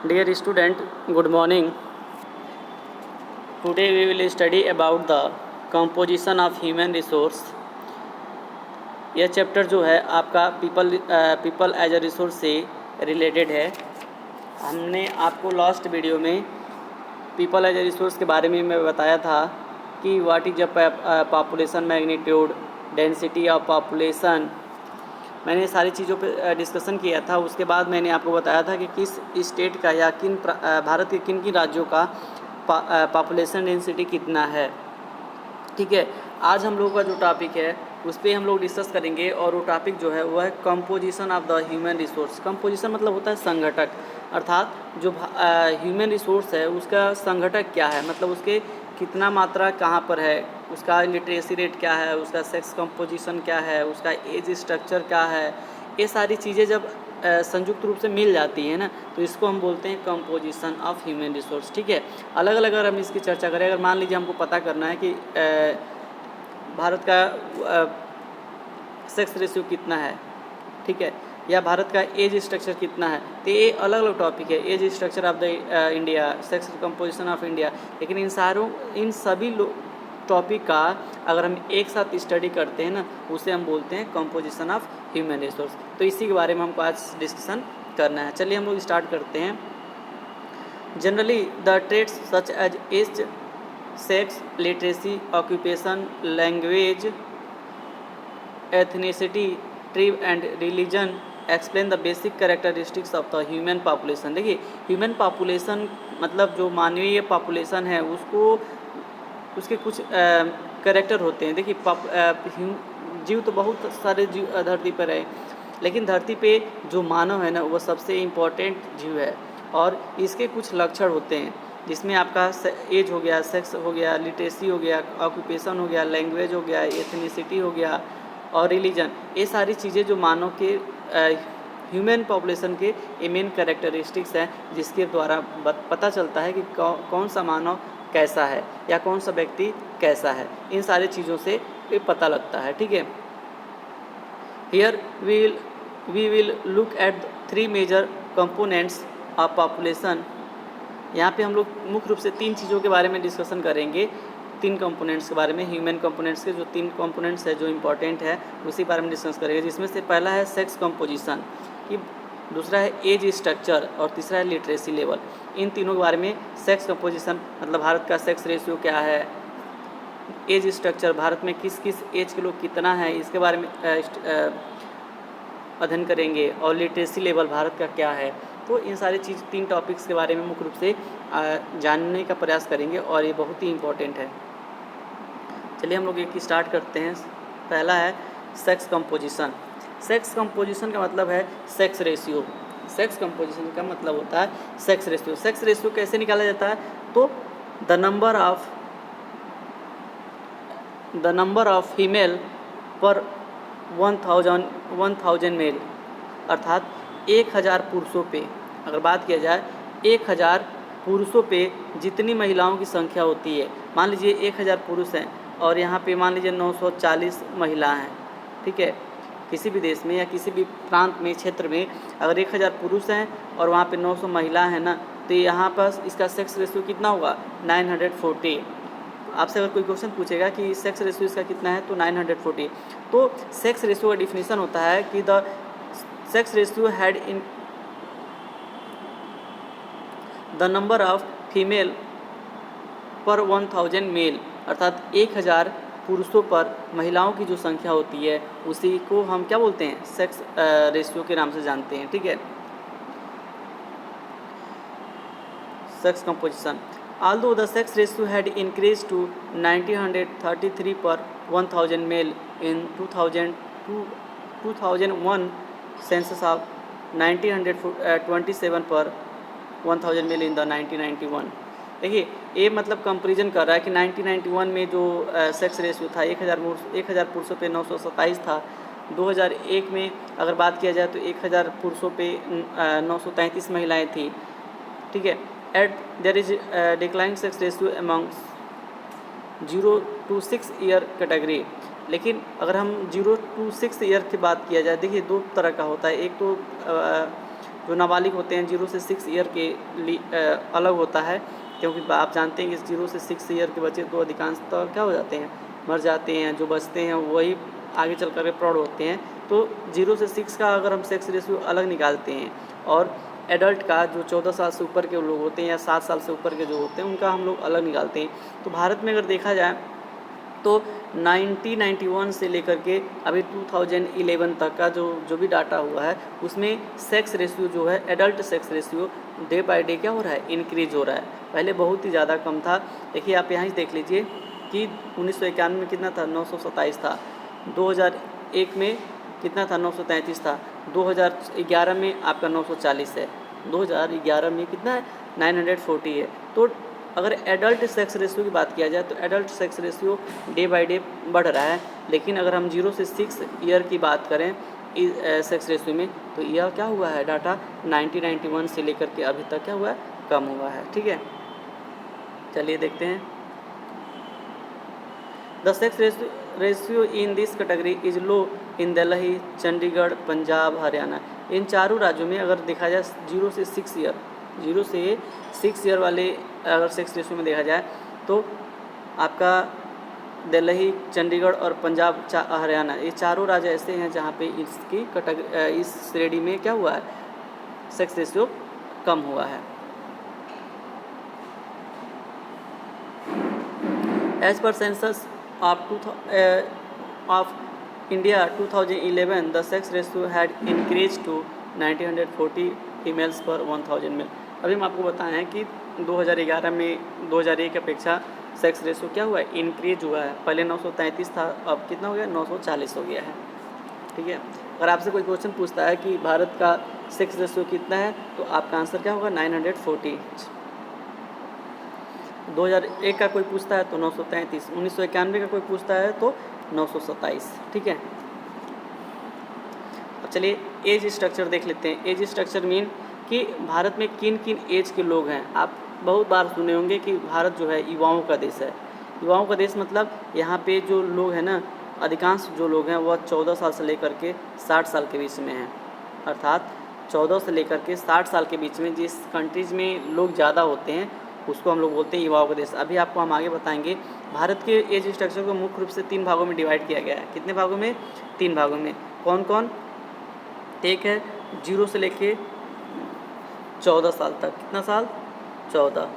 Dear student, good morning. Today we will study about the composition of human resource. यह chapter जो है आपका people as a resource से related है। हमने आपको लास्ट वीडियो में पीपल एज अ रिसोर्स के बारे में मैं बताया था कि what is population magnitude, density of population. मैंने सारी चीज़ों पे डिस्कशन किया था। उसके बाद मैंने आपको बताया था कि किस स्टेट का या भारत के किन किन राज्यों का पॉपुलेशन डेंसिटी कितना है। ठीक है, आज हम लोगों का जो टॉपिक है उस पर हम लोग डिस्कस करेंगे और वो टॉपिक जो है वह है composition of the human resource. Composition मतलब होता है संघटक, अर्थात जो ह्यूमन रिसोर्स है उसका संघटक क्या है, मतलब उसके कितना मात्रा कहाँ पर है, उसका लिटरेसी रेट क्या है, उसका सेक्स कंपोजिशन क्या है, उसका एज स्ट्रक्चर क्या है। ये सारी चीज़ें जब संयुक्त रूप से मिल जाती है ना, तो इसको हम बोलते हैं कंपोजिशन ऑफ ह्यूमन रिसोर्स। ठीक है, अलग अलग अगर हम इसकी चर्चा करें, अगर मान लीजिए हमको पता करना है कि भारत का सेक्स रेशियो कितना है, ठीक है, या भारत का एज स्ट्रक्चर कितना है, तो ये अलग अलग टॉपिक है। Age structure of the India, sex composition of India. लेकिन इन सभी टॉपिक का अगर हम एक साथ स्टडी करते हैं ना, उसे हम बोलते हैं कंपोजिशन ऑफ ह्यूमन रिसोर्स। तो इसी के बारे में हमको आज डिस्कशन करना है। चलिए हम लोग स्टार्ट करते हैं। Generally the traits such as age, sex, literacy, occupation, language, ethnicity, tribe and religion explain the basic characteristics of the human population. देखिए, ह्यूमन पॉपुलेशन मतलब जो मानवीय पॉपुलेशन है उसके कुछ कैरेक्टर होते हैं। देखिए, जीव तो बहुत सारे जीव धरती पर है, लेकिन धरती पे जो मानव है ना वो सबसे इम्पोर्टेंट जीव है और इसके कुछ लक्षण होते हैं, जिसमें आपका एज हो गया, सेक्स हो गया, लिटरेसी हो गया, ऑक्यूपेशन हो गया, लैंग्वेज हो गया, एथनिसिटी हो गया और रिलीजन। ये सारी चीज़ें जो मानव के ह्यूमन पॉपुलेशन के ये मेन कैरेक्टरिस्टिक्स हैं, जिसके द्वारा पता चलता है कि कौन सा मानव कैसा है या कौन सा व्यक्ति कैसा है। इन सारी चीज़ों से ये पता लगता है। ठीक है, here we will look at 3 major components of population. यहाँ पे हम लोग मुख्य रूप से 3 चीज़ों के बारे में डिस्कशन करेंगे, 3 कंपोनेंट्स के बारे में। ह्यूमन कंपोनेंट्स के जो 3 कंपोनेंट्स है जो इम्पोर्टेंट है उसी बारे में डिस्कस करेंगे, जिसमें से पहला है सेक्स कंपोजिशन, दूसरा है एज स्ट्रक्चर और तीसरा है लिटरेसी लेवल। इन तीनों के बारे में, सेक्स कंपोजिशन मतलब भारत का सेक्स रेशियो क्या है, एज स्ट्रक्चर भारत में किस किस एज के लोग कितना है इसके बारे में अध्ययन करेंगे, और लिटरेसी लेवल भारत का क्या है। तो इन सारी 3 टॉपिक्स के बारे में मुख्य रूप से जानने का प्रयास करेंगे और ये बहुत ही इम्पोर्टेंट है। चलिए हम लोग एक स्टार्ट करते हैं। पहला है सेक्स कंपोजिशन। सेक्स कंपोजिशन का मतलब है सेक्स रेशियो। सेक्स कंपोजिशन का मतलब होता है सेक्स रेशियो। सेक्स रेशियो कैसे निकाला जाता है, तो द नंबर ऑफ फीमेल पर 1000 मेल, अर्थात 1000 पुरुषों पे, अगर बात किया जाए 1000 पुरुषों पे जितनी महिलाओं की संख्या होती है, मान लीजिए 1000 पुरुष हैं और यहाँ पे मान लीजिए 940 महिला हैं। ठीक है, किसी भी देश में या किसी भी प्रांत में, क्षेत्र में अगर 1000 पुरुष हैं और वहाँ पे 900 महिला हैं ना, तो यहाँ पर इसका सेक्स रेशियो कितना होगा, 940। आपसे अगर कोई क्वेश्चन पूछेगा कि सेक्स रेशियो इसका कितना है, तो 940। तो सेक्स रेशियो का डिफिनीशन होता है कि the sex ratio had in the number of female पर 1000 मेल, अर्थात 1000 पुरुषों पर महिलाओं की जो संख्या होती है उसी को हम क्या बोलते हैं, सेक्स रेशियो के नाम से जानते हैं। ठीक है, sex composition. Although the sex ratio had increased to 1933 per 1000 male in 2001 census of 1927 पर 1000 male in the 1991। देखिए, ये मतलब कंपेरिजन कर रहा है कि 1991 में जो सेक्स रेशियो था 1000 पुरुषों पे 927 था। 2001 में अगर बात किया जाए तो 1000 पुरुषों पे 933 महिलाएं थी। ठीक है, there is a declining sex ratio among 0 to 6 year category. लेकिन अगर हम 0 to 6 ईयर की बात किया जाए, देखिए 2 तरह का होता है। एक तो जो नाबालिग होते हैं 0 से 6 ईयर के लिए अलग होता है, क्योंकि आप जानते हैं कि 0 से 6 ईयर के बच्चे तो अधिकांशतः क्या हो जाते हैं, मर जाते हैं। जो बचते हैं वही आगे चल कर के प्रौढ़ होते हैं। तो 0 से 6 का अगर हम सेक्स रेशियो अलग निकालते हैं और एडल्ट का जो 14 साल से ऊपर के लोग होते हैं या 7 साल से ऊपर के जो होते हैं उनका हम लोग अलग निकालते हैं, तो भारत में अगर देखा जाए तो 1991 से लेकर के अभी 2011 तक का जो भी डाटा हुआ है उसमेमें सेक्स रेशियो जो है, adult sex ratio day by day क्या हो रहा है, इंक्रीज हो रहा है। पहले बहुत ही ज़्यादा कम था। देखिए आप यहाँ देख लीजिए कि 1991 में कितना था, 927 था। 2001 में कितना था, 933 था। 2011 में आपका 940 है। 2011 में कितना है, 940 है। तो अगर एडल्ट सेक्स रेशियो की बात किया जाए तो adult sex ratio day by day बढ़ रहा है। लेकिन अगर हम 0 से 6 ईयर की बात करें सेक्स रेशियो में, तो यह क्या हुआ है, डाटा 1991 से लेकर के अभी तक क्या हुआ है, कम हुआ है। ठीक है, चलिए देखते हैं। The sex ratio in this category is low in Delhi, Chandigarh, Punjab, Haryana. इन चारों राज्यों में अगर देखा जाए 0 से 6 ईयर वाले अगर सेक्स रेशियो में देखा जाए तो आपका दिल्ली, चंडीगढ़ और पंजाब, हरियाणा, ये चारों राज्य ऐसे हैं जहाँ पे इसकी इस श्रेणी में क्या हुआ है, सेक्स रेशियो कम हुआ है। As per census of India 2011 the sex ratio had increase to 1940 females per 1000 mail. अभी हम आपको बताएं हैं कि 2011 में 2001 की अपेक्षा सेक्स रेशियो क्या हुआ है, इंक्रीज हुआ है। पहले 933 था, अब कितना हो गया, 940 हो गया है। ठीक है, अगर आपसे कोई क्वेश्चन पूछता है कि भारत का सेक्स रेशियो कितना है तो आपका आंसर क्या होगा, 940। 2001 का कोई पूछता है तो 933, 1991 का कोई पूछता है तो 927। ठीक है, अब चलिए एज स्ट्रक्चर देख लेते हैं। एज स्ट्रक्चर मीन कि भारत में किन किन एज के लोग हैं। आप बहुत बार सुने होंगे कि भारत जो है युवाओं का देश है। युवाओं का देश मतलब यहाँ पे जो लोग हैं ना, अधिकांश जो लोग हैं वह 14 साल से लेकर के 60 साल के बीच में हैं। अर्थात 14 से लेकर के 60 साल के बीच में जिस कंट्रीज़ में लोग ज़्यादा होते हैं उसको हम लोग बोलते हैं युवाओं का देश। अभी आपको हम आगे बताएंगे। भारत के एज स्ट्रक्चर को मुख्य रूप से 3 भागों में डिवाइड किया गया है। कितने भागों में, 3 भागों में। कौन कौन, एक है 0 से लेके 14 साल तक। कितना साल, 14,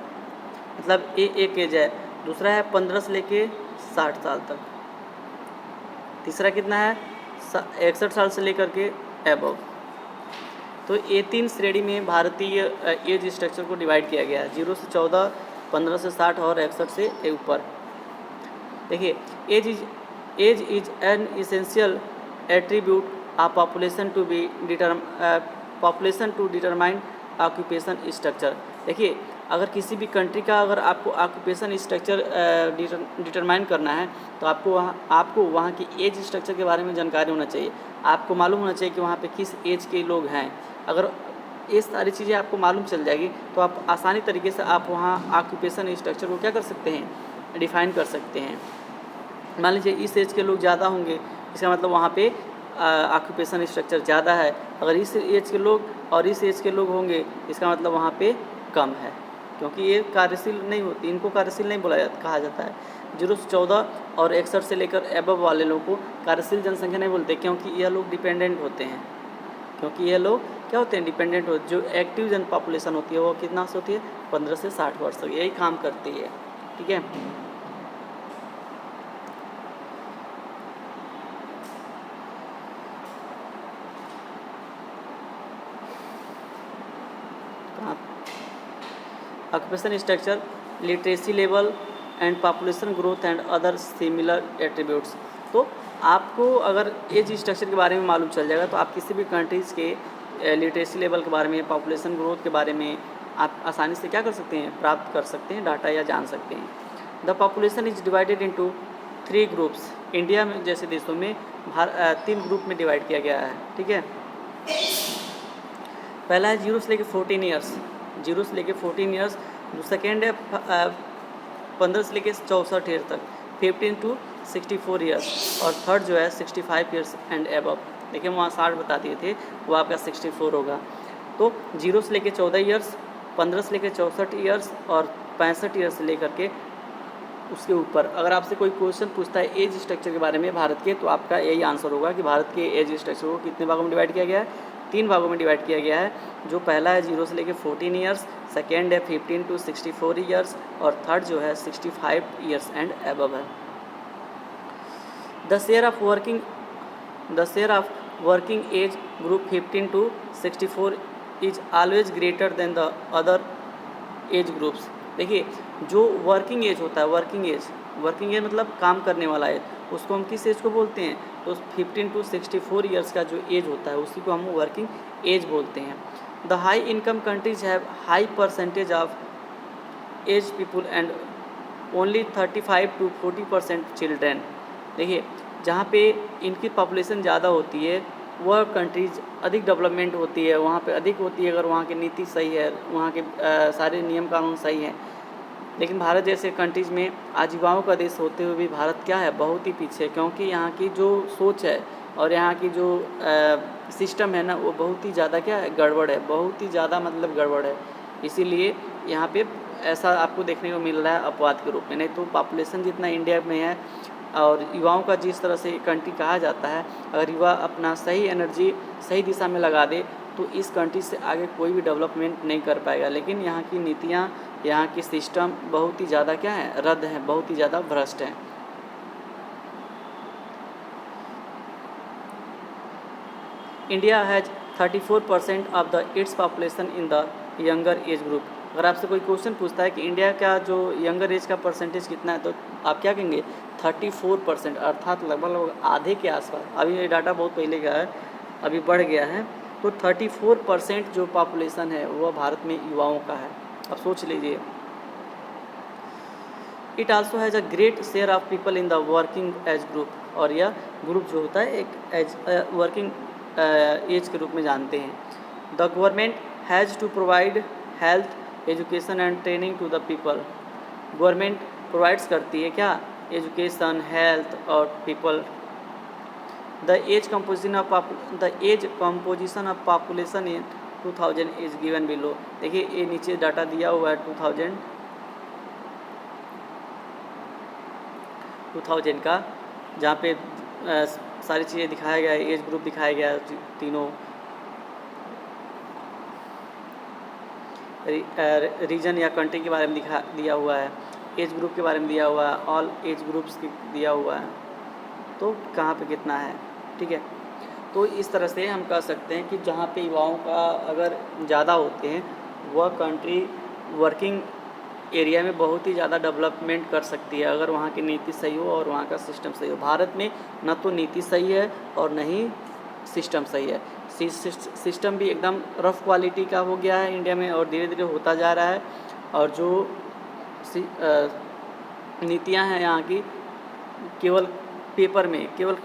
मतलब एक एज है। दूसरा है 15 से लेके 60 साल तक। तीसरा कितना है, 61 साल से लेकर के एबव। तो ये 3 श्रेणी में भारतीय एज स्ट्रक्चर को डिवाइड किया गया है, 0 से 14, 15 से 60 और 61 से ऊपर। देखिए, age is an essential attribute of population to determine occupation structure. देखिए, अगर किसी भी कंट्री का अगर आपको ऑक्यूपेशन स्ट्रक्चर डिटरमाइन करना है तो आपको वहाँ की एज स्ट्रक्चर के बारे में जानकारी होना चाहिए। आपको मालूम होना चाहिए कि वहाँ पे किस एज के लोग हैं। अगर ये सारी चीज़ें आपको मालूम चल जाएगी तो आप आसानी तरीके से आप वहाँ ऑक्यूपेशन स्ट्रक्चर को क्या कर सकते हैं, डिफाइन कर सकते हैं। मान लीजिए इस एज के लोग ज़्यादा होंगे, इसका मतलब वहाँ पे ऑक्यूपेशन स्ट्रक्चर ज़्यादा है। अगर इस एज के लोग और इस एज के लोग होंगे इसका मतलब वहाँ पे कम है, क्योंकि ये कार्यशील नहीं होती, इनको कार्यशील नहीं कहा जाता है। 0 से 14 और 61 से लेकर एबव वाले लोगों को कार्यशील जनसंख्या नहीं बोलते, क्योंकि यह लोग डिपेंडेंट होते हैं। क्योंकि ये लोग क्या होते हैं, डिपेंडेंट होते। जो एक्टिव जन पॉपुलेशन होती है वो कितना से होती है, 15 से 60 वर्ष तक, यही काम करती है। ठीक है, occupation structure, literacy level and population growth and other similar attributes. तो आपको अगर एज स्ट्रक्चर के बारे में मालूम चल जाएगा तो आप किसी भी कंट्रीज़ के लिटरेसी लेवल के बारे में, पॉपुलेशन ग्रोथ के बारे में आप आसानी से क्या कर सकते हैं, प्राप्त कर सकते हैं डाटा या जान सकते हैं। The population is divided into 3 groups. India में जैसे देशों में 3 ग्रुप में डिवाइड किया गया है। ठीक है, पहला है 0 से लेकर 14 ईयर्स, 0 से लेकर 14 ईयर्स। जो सेकेंड है 15 से लेकर 64 ईयर तक, 15 to 64 ईयर्स। और थर्ड जो है 65 ईयर्स एंड एबव। देखिए वहाँ 60 बता दिए थे, वो आपका 64 होगा। तो 0 से लेकर 14 ईयर्स, 15 से लेकर 64 ईयर्स और 65 ईयर्स से लेकर के उसके ऊपर। अगर आपसे कोई क्वेश्चन पूछता है एज स्ट्रक्चर के बारे में भारत के, तो आपका यही आंसर होगा कि भारत के एज स्ट्रक्चर को कितने भागों में डिवाइड किया गया है, 3 भागों में डिवाइड किया गया है। जो पहला है 0 से लेकर 14 ईयर्स, सेकेंड है 15 to 64 ईयर्स और थर्ड जो है 65 ईयर्स एंड अबव है। The share of working age group 15 to 64 is always greater than the other age groups. देखिए जो वर्किंग एज होता है, वर्किंग एज मतलब काम करने वाला एज, उसको हम किस एज को बोलते हैं, तो 15 to 64 ईयर्स का जो एज होता है उसी को हम वर्किंग एज बोलते हैं। The high income countries have high percentage of age people and only 35 to 40% children. देखिए जहाँ पे इनकी पॉपुलेशन ज़्यादा होती है वह कंट्रीज अधिक डेवलपमेंट होती है, वहाँ पे अधिक होती है अगर वहाँ की नीति सही है, वहाँ के सारे नियम कानून सही हैं। लेकिन भारत जैसे कंट्रीज़ में आज युवाओं का देश होते हुए भी भारत क्या है, बहुत ही पीछे, क्योंकि यहाँ की जो सोच है और यहाँ की जो सिस्टम है ना वो बहुत ही ज़्यादा क्या है, गड़बड़ है, बहुत ही ज़्यादा मतलब गड़बड़ है। इसीलिए यहाँ पे ऐसा आपको देखने को मिल रहा है अपवाद के रूप में। नहीं तो पॉपुलेशन जितना इंडिया में है और युवाओं का जिस तरह से कंट्री कहा जाता है, अगर युवा अपना सही एनर्जी सही दिशा में लगा दे तो इस कंट्री से आगे कोई भी डेवलपमेंट नहीं कर पाएगा। लेकिन यहाँ की नीतियाँ, यहाँ की सिस्टम बहुत ही ज़्यादा क्या है, रद्द है, बहुत ही ज़्यादा भ्रष्ट है। India has 34% of the its population in the younger age group. अगर आपसे कोई क्वेश्चन पूछता है कि इंडिया का जो यंगर एज का परसेंटेज कितना है, तो आप क्या कहेंगे, 34%, अर्थात लगभग आधे के आसपास। अभी ये डाटा बहुत पहले का है, अभी बढ़ गया है। तो 34% जो पॉपुलेशन है वह भारत में युवाओं का है। अब सोच लीजिए। It also has a great share of people in the working age group, और यह ग्रुप जो होता है एक एज वर्किंग एज के रूप में जानते हैं। The government has to provide health, education and training to the people. Government provides करती है क्या, एजुकेशन, हेल्थ और people. The age composition of population in 2000 is given below. देखिए ये नीचे डाटा दिया हुआ है 2000 का, जहाँ पे सारी चीज़ें दिखाया गया है, एज ग्रुप दिखाया गया है, तीनों रीजन या कंट्री के बारे में दिया हुआ है, एज ग्रुप के बारे में दिया हुआ है, ऑल एज ग्रुप्स दिया हुआ है, तो कहाँ पे कितना है। ठीक है, तो इस तरह से हम कह सकते हैं कि जहाँ पे युवाओं का अगर ज़्यादा होते हैं वह कंट्री वर्किंग एरिया में बहुत ही ज़्यादा डेवलपमेंट कर सकती है, अगर वहाँ की नीति सही हो और वहाँ का सिस्टम सही हो। भारत में न तो नीति सही है और न ही सिस्टम सही है। सिस्टम भी एकदम रफ क्वालिटी का हो गया है इंडिया में और धीरे धीरे होता जा रहा है, और जो नीतियाँ हैं यहाँ की केवल पेपर में, केवल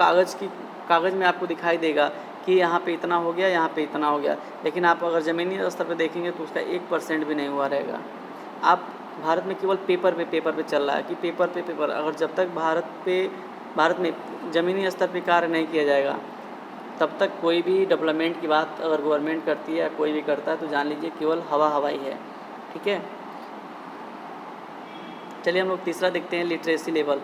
कागज़ में आपको दिखाई देगा कि यहाँ पे इतना हो गया, यहाँ पे इतना हो गया, लेकिन आप अगर ज़मीनी स्तर पे देखेंगे तो उसका 1% भी नहीं हुआ रहेगा। आप भारत में केवल पेपर पे चल रहा है कि पेपर, अगर जब तक भारत में ज़मीनी स्तर पे कार्य नहीं किया जाएगा तब तक कोई भी डेवलपमेंट की बात अगर गवर्नमेंट करती है या कोई भी करता है तो जान लीजिए केवल हवा ही है। ठीक है, चलिए हम लोग तीसरा देखते हैं, लिटरेसी लेवल।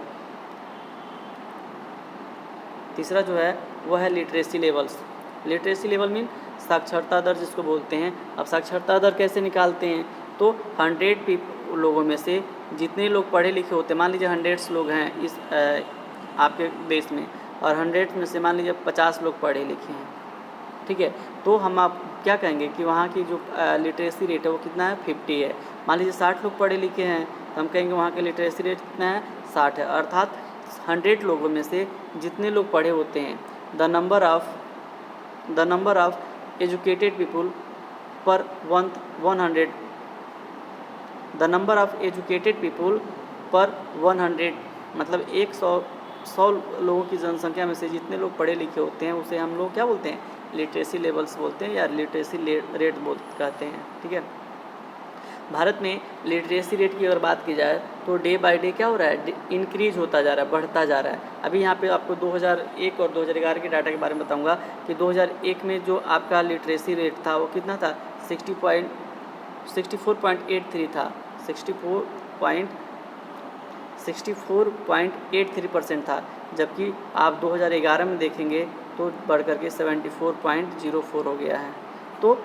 तीसरा जो है वह है literacy levels. Literacy level mean साक्षरता दर जिसको बोलते हैं। अब साक्षरता दर कैसे निकालते हैं, तो 100 लोगों में से जितने लोग पढ़े लिखे होते हैं, मान लीजिए 100 लोग हैं इस आपके देश में, और 100 में से मान लीजिए 50 लोग पढ़े लिखे हैं। ठीक है, तो हम आप क्या कहेंगे कि वहाँ की जो लिटरेसी रेट है वो कितना है, 50 है। मान लीजिए 60 लोग पढ़े लिखे हैं तो हम कहेंगे वहाँ का लिटरेसी रेट कितना है, 60 है। अर्थात 100 लोगों में से जितने लोग पढ़े होते हैं, the number of educated people पर 100, the number of educated people पर 100 मतलब 100 लोगों की जनसंख्या में से जितने लोग पढ़े लिखे होते हैं उसे हम लोग क्या बोलते हैं, लिटरेसी लेवल्स बोलते हैं या लिटरेसी रेट कहते हैं। ठीक है, भारत में लिटरेसी रेट की अगर बात की जाए तो डे बाय डे क्या हो रहा है, इंक्रीज होता जा रहा है, बढ़ता जा रहा है। अभी यहाँ पे आपको 2001 और 2011 के डाटा के बारे में बताऊंगा कि 2001 में जो आपका लिटरेसी रेट था वो कितना था, 64.83 था, 64.83% था, जबकि आप 2011 में देखेंगे तो बढ़ कर के 74.04 हो गया है। तो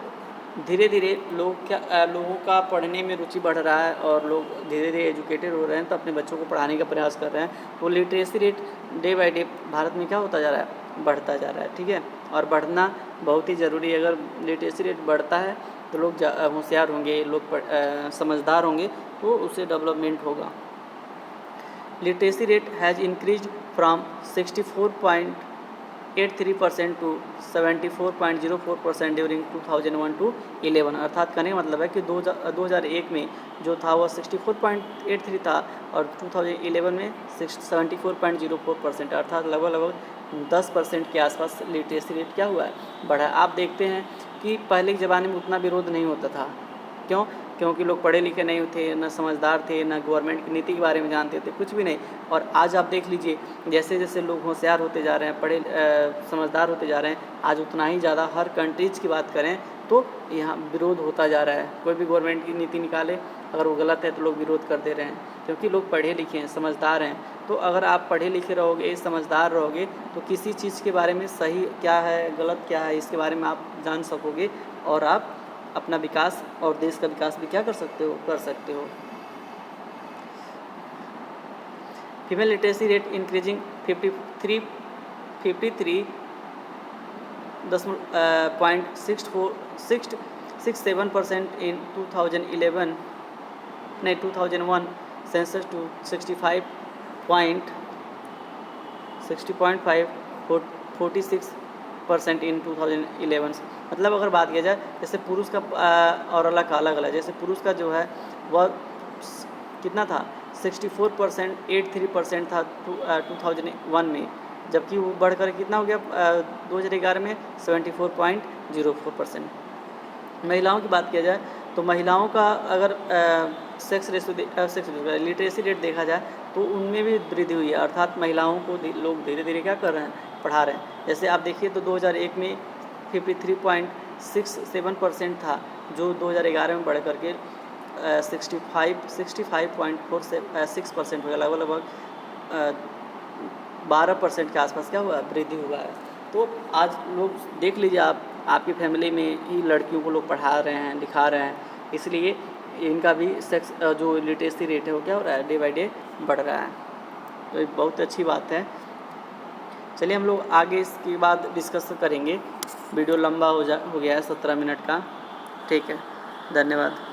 धीरे धीरे लोगों का पढ़ने में रुचि बढ़ रहा है और लोग धीरे धीरे एजुकेटेड हो रहे हैं, तो अपने बच्चों को पढ़ाने का प्रयास कर रहे हैं। तो literacy rate day by day Bharat में क्या होता जा रहा है, बढ़ता जा रहा है, ठीक है। और बढ़ना बहुत ही ज़रूरी है। अगर लिटरेसी रेट बढ़ता है तो लोग होशियार होंगे, लोग समझदार होंगे, तो उससे डेवलपमेंट होगा। Literacy rate has increase from 64.83% to 74.04% during 2001 to 11। अर्थात कहने का मतलब है कि 2001 में जो था वह 64.83 था और 2011 में 74.04%, अर्थात लगभग 10% के आसपास लिटरेसी रेट क्या हुआ है, बढ़ा। आप देखते हैं कि पहले के ज़माने में उतना विरोध नहीं होता था। क्यों? क्योंकि लोग पढ़े लिखे नहीं थे, न समझदार थे, न गवर्नमेंट की नीति के बारे में जानते थे, कुछ भी नहीं। और आज आप देख लीजिए, जैसे जैसे लोग होशियार होते जा रहे हैं, समझदार होते जा रहे हैं, आज उतना ही ज़्यादा हर कंट्रीज़ की बात करें तो यहाँ विरोध होता जा रहा है। कोई भी गवर्नमेंट की नीति निकाले, अगर वो गलत है तो लोग विरोध कर दे रहे हैं, क्योंकि लोग पढ़े लिखे हैं, समझदार हैं। तो अगर आप पढ़े लिखे रहोगे, समझदार रहोगे, तो किसी चीज़ के बारे में सही क्या है, गलत क्या है, इसके बारे में आप जान सकोगे और आप अपना विकास और देश का विकास भी क्या कर सकते हो। Female literacy rate increasing 53.67% in 2001 census to 60.5 इन 2011। मतलब अगर बात किया जाए, जैसे पुरुष का और अलग है, जैसे पुरुष का जो है वह कितना था, 64.83% था 2001 में, जबकि वो बढ़कर कितना हो गया 2011 में 74.04%। महिलाओं की बात किया जाए तो महिलाओं का अगर लिटरेसी रेट देखा जाए तो उनमें भी वृद्धि हुई है। अर्थात महिलाओं को लोग धीरे धीरे क्या कर रहे हैं, पढ़ा रहे हैं। जैसे आप देखिए तो 2001 में 53.67% था, जो 2011 में बढ़ करके 65.46% हो गया, लगभग 12% के आसपास क्या हुआ, वृद्धि हुआ है। तो आज लोग देख लीजिए, आपकी फैमिली में ही लड़कियों को लोग पढ़ा रहे हैं, लिखा रहे हैं, इसलिए इनका भी जो लिटरेसी रेट है वो क्या हो रहा है, डे बाय डे बढ़ रहा है। तो एक बहुत अच्छी बात है। चलिए हम लोग आगे इसके बाद डिस्कस करेंगे। वीडियो लंबा हो गया है, 17 मिनट का। ठीक है, धन्यवाद।